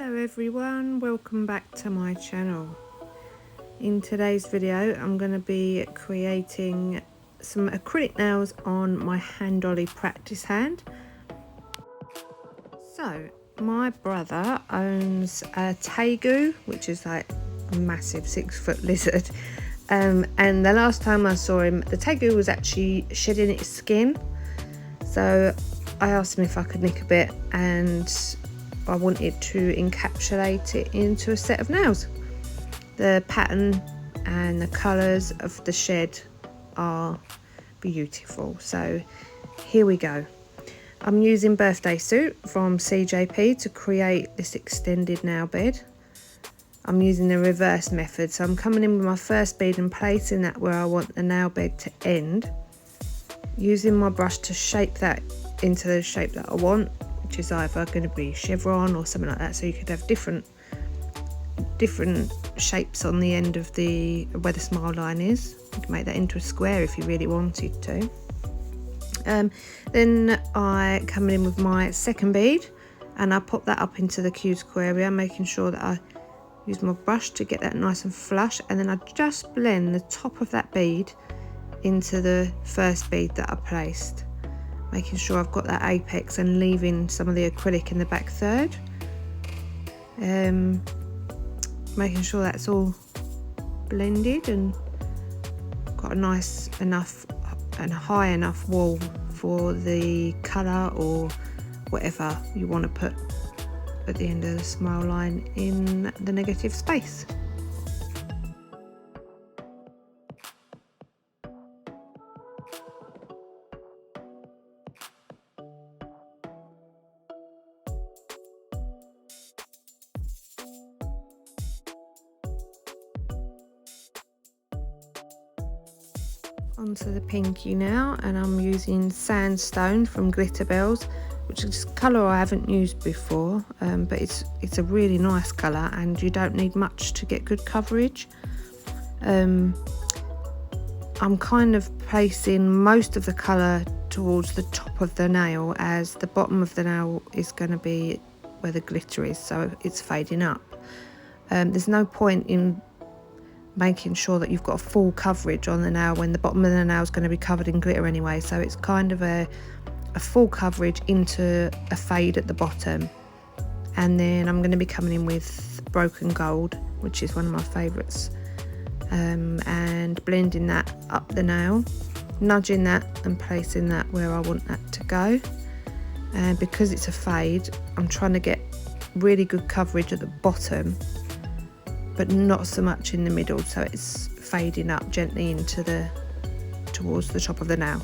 Hello everyone, welcome back to my channel. In today's video I'm going to be creating some acrylic nails on my hand dolly practice hand. So my brother owns a Tagu, which is like a massive 6-foot lizard, and the last time I saw him the Tagu was actually shedding its skin, so I asked him if I could nick a bit and I wanted to encapsulate it into a set of nails. The pattern and the colours of the shed are beautiful, so here we go. I'm using Birthday Suit from CJP to create this extended nail bed. I'm using the reverse method, so I'm coming in with my first bead and placing that where I want the nail bed to end, using my brush to shape that into the shape that I want, which is either going to be chevron or something like that, so you could have different shapes on the end of where the smile line is. You can make that into a square if you really wanted to. Then I come in with my second bead and I pop that up into the cuticle area, making sure that I use my brush to get that nice and flush, and then I just blend the top of that bead into the first bead that I placed, making sure I've got that apex and leaving some of the acrylic in the back third. Making sure that's all blended and got a nice enough and high enough wall for the colour or whatever you want to put at the end of the smile line in the negative space. Onto the pinky now, and I'm using Sandstone from Glitter Bells, which is a colour I haven't used before, but it's a really nice colour and you don't need much to get good coverage. I'm kind of placing most of the colour towards the top of the nail, as the bottom of the nail is going to be where the glitter is, so it's fading up. There's no point in making sure that you've got full coverage on the nail when the bottom of the nail is going to be covered in glitter anyway, so it's kind of a full coverage into a fade at the bottom. And then I'm going to be coming in with Broken Gold, which is one of my favourites, and blending that up the nail, nudging that and placing that where I want that to go. And because it's a fade, I'm trying to get really good coverage at the bottom but not so much in the middle, so it's fading up gently into towards the top of the nail.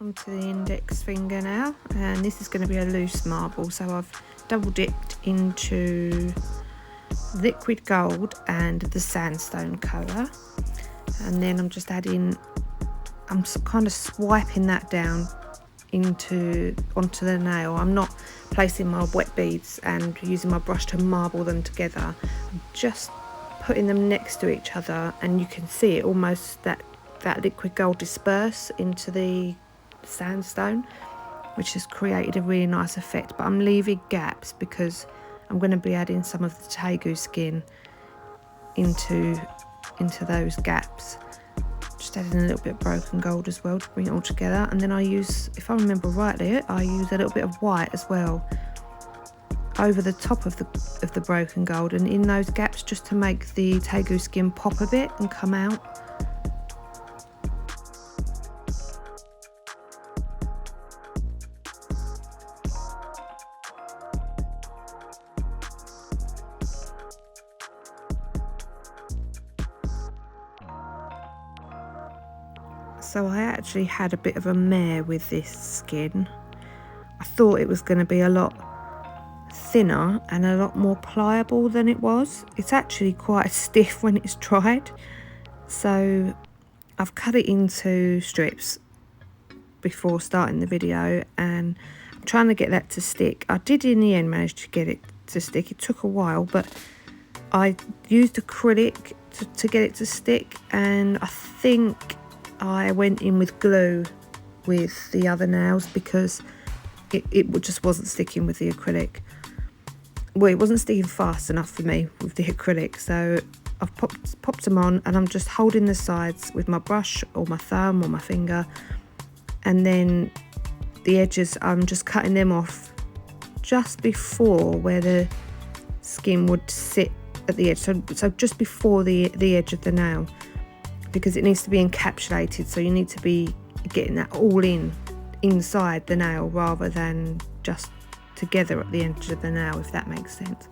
Onto the index finger now, and this is going to be a loose marble, so I've double dipped into liquid gold and the sandstone colour, and then I'm just adding, I'm kind of swiping that down onto the nail. I'm not placing my wet beads and using my brush to marble them together. I'm just putting them next to each other, and you can see it almost that liquid gold disperse into the sandstone, which has created a really nice effect. But I'm leaving gaps because I'm going to be adding some of the Tagu skin into those gaps, Just adding a little bit of broken gold as well to bring it all together. And then I use, if I remember rightly, I use a little bit of white as well over the top of the broken gold and in those gaps, just to make the Tagu skin pop a bit and come out. So I actually had a bit of a mare with this skin. I thought it was going to be a lot thinner and a lot more pliable than it was. It's actually quite stiff when it's dried. So I've cut it into strips before starting the video, and I'm trying to get that to stick. I did in the end manage to get it to stick. It took a while, but I used acrylic to get it to stick, and I think I went in with glue with the other nails because it just wasn't sticking with the acrylic. Well, it wasn't sticking fast enough for me with the acrylic, so I've popped them on, and I'm just holding the sides with my brush or my thumb or my finger, and then the edges I'm just cutting them off just before where the skin would sit at the edge, so just before the edge of the nail, because it needs to be encapsulated, so you need to be getting that all inside the nail rather than just together at the edge of the nail, if that makes sense.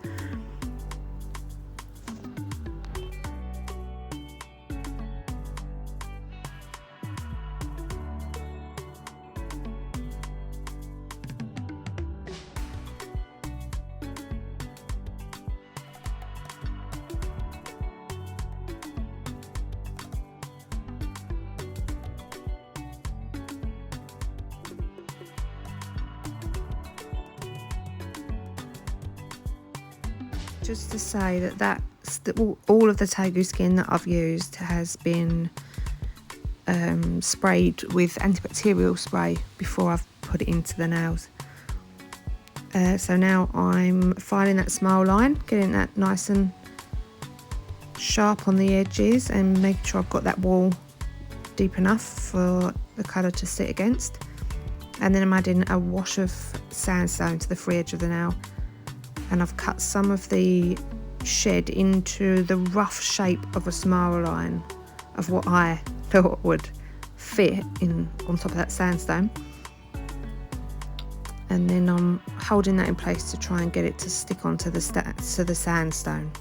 Just to say that all of the Tagu skin that I've used has been sprayed with antibacterial spray before I've put it into the nails. So now I'm filing that smile line, getting that nice and sharp on the edges, and making sure I've got that wall deep enough for the colour to sit against. And then I'm adding a wash of sandstone to the free edge of the nail. And I've cut some of the shed into the rough shape of a smile line of what I thought would fit on top of that sandstone. And then I'm holding that in place to try and get it to stick onto the sandstone.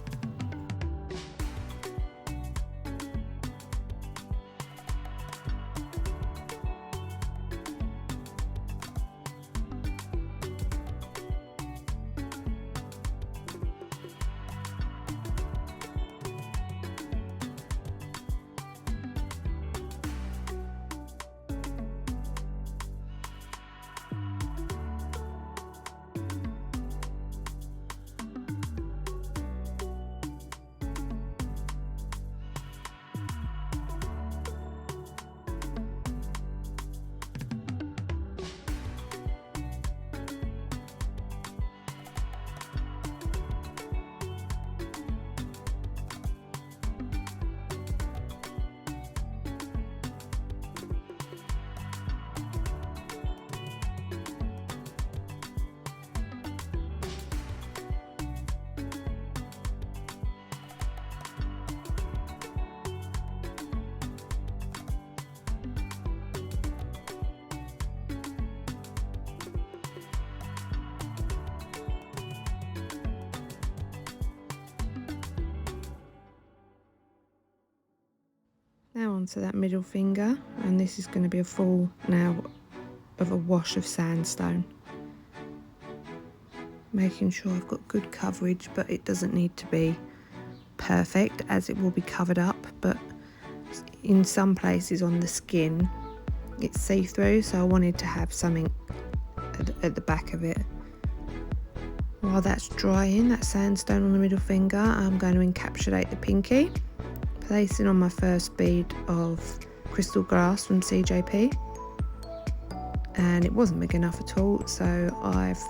Now onto that middle finger, and this is going to be a full now of a wash of sandstone. Making sure I've got good coverage, but it doesn't need to be perfect as it will be covered up, but in some places on the skin it's see-through, so I wanted to have something at the back of it. While that's drying, that sandstone on the middle finger, I'm going to encapsulate the pinky, placing on my first bead of crystal glass from CJP, and it wasn't big enough at all, so I've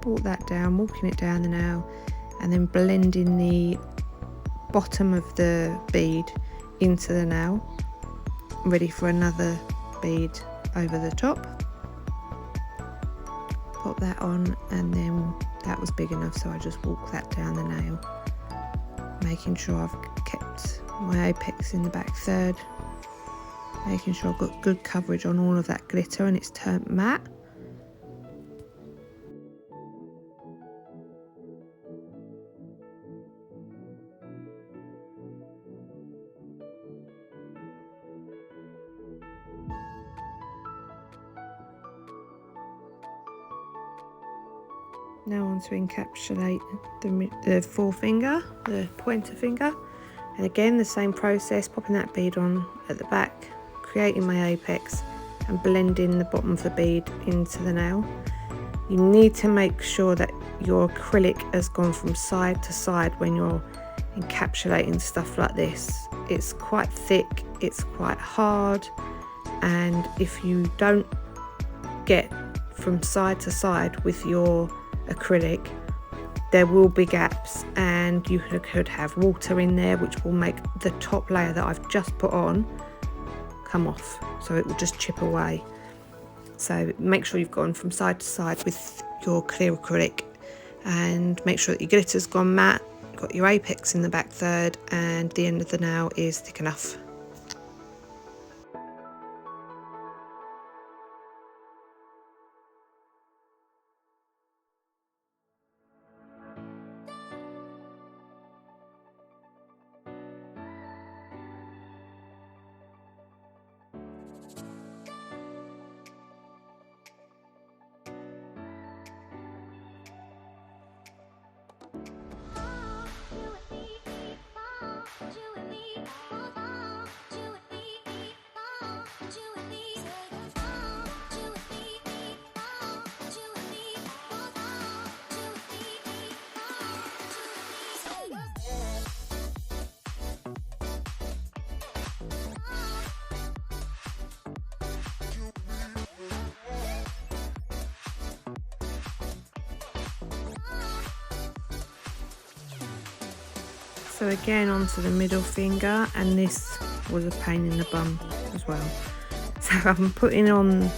brought that down, walking it down the nail, and then blending the bottom of the bead into the nail, ready for another bead over the top. Pop that on, and then that was big enough, so I just walked that down the nail, making sure I've kept my apex in the back third, making sure I've got good coverage on all of that glitter and it's turned matte. Now on to encapsulate the forefinger, the pointer finger. And again, the same process, popping that bead on at the back, creating my apex and blending the bottom of the bead into the nail. You need to make sure that your acrylic has gone from side to side when you're encapsulating stuff like this. It's quite thick, it's quite hard, and if you don't get from side to side with your acrylic, there will be gaps, and you could have water in there, which will make the top layer that I've just put on come off, so it will just chip away. So make sure you've gone from side to side with your clear acrylic, and make sure that your glitter's gone matte, you've got your apex in the back third, and the end of the nail is thick enough. So again onto the middle finger, and this was a pain in the bum as well. So I'm putting on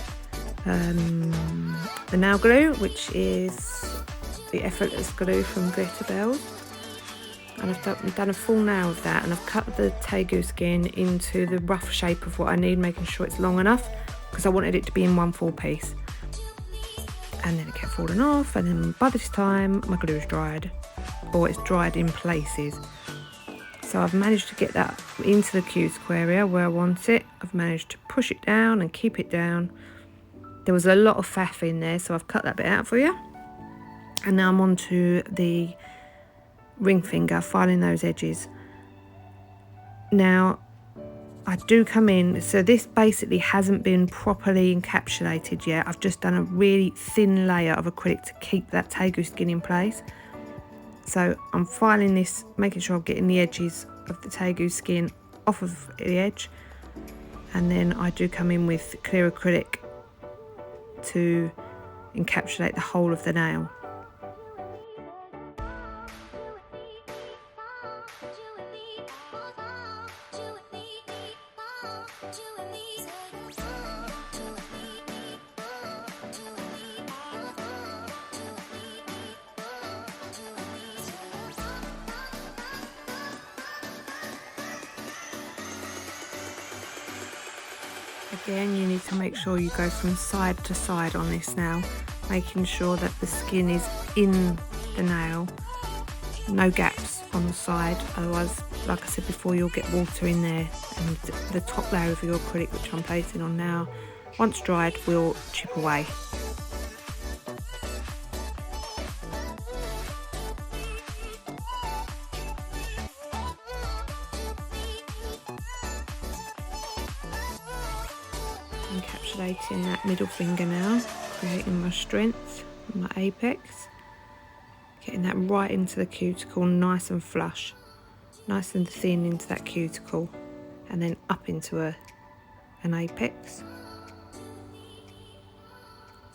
the nail glue, which is the effortless glue from Glitter Bells, and I've done a full nail of that, and I've cut the Tagu skin into the rough shape of what I need, making sure it's long enough because I wanted it to be in one full piece. And then it kept falling off, and then by this time my glue is dried, or it's dried in places. So I've managed to get that into the cuticle area where I want it. I've managed to push it down and keep it down. There was a lot of faff in there, so I've cut that bit out for you. And now I'm on to the ring finger, filing those edges. Now I do come in, so this basically hasn't been properly encapsulated yet. I've just done a really thin layer of acrylic to keep that Tagu skin in place. So I'm filing this, making sure I'm getting the edges of the Tagu skin off of the edge, and then I do come in with clear acrylic to encapsulate the whole of the nail. Again, you need to make sure you go from side to side on this nail, making sure that the skin is in the nail, no gaps on the side, otherwise, like I said before, you'll get water in there, and the top layer of your acrylic, which I'm placing on now, once dried, will chip away. Encapsulating that middle finger now, creating my strength, my apex, getting that right into the cuticle, nice and flush, nice and thin into that cuticle, and then up into an apex.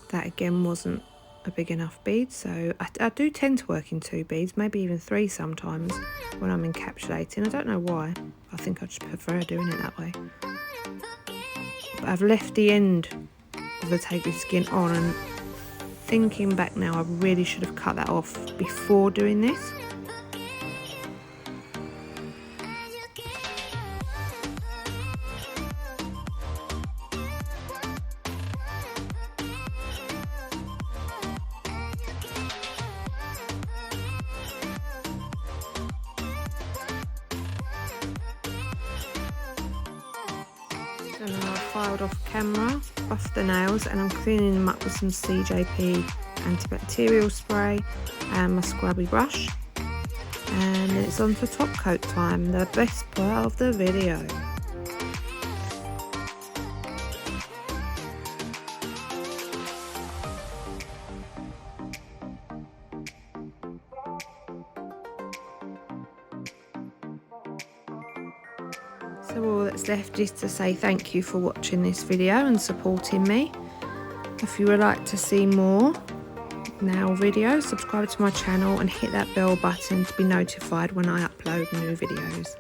That again wasn't a big enough bead, so I do tend to work in 2 beads, maybe even 3 sometimes when I'm encapsulating. I don't know why. I think I just prefer doing it that way. But I've left the end of the Tagu skin on, and thinking back now, I really should have cut that off before doing this. So now I've filed off camera, buffed the nails, and I'm cleaning them up with some CJP antibacterial spray and my scrubby brush. And then it's on for top coat time, the best part of the video. So all that's left is to say thank you for watching this video and supporting me. If you would like to see more nail videos, subscribe to my channel and hit that bell button to be notified when I upload new videos.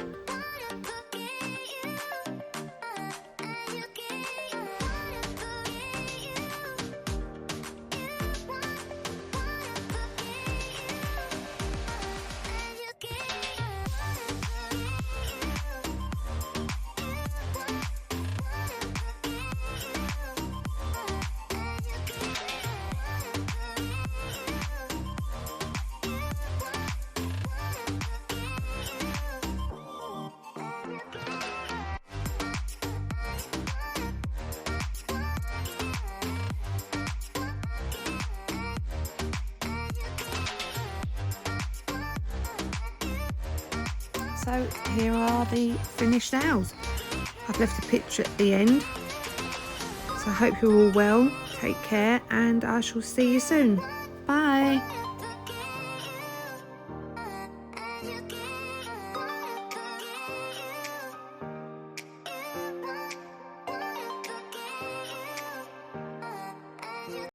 So here are the finished nails. I've left a picture at the end. So I hope you're all well, take care, and I shall see you soon. Bye.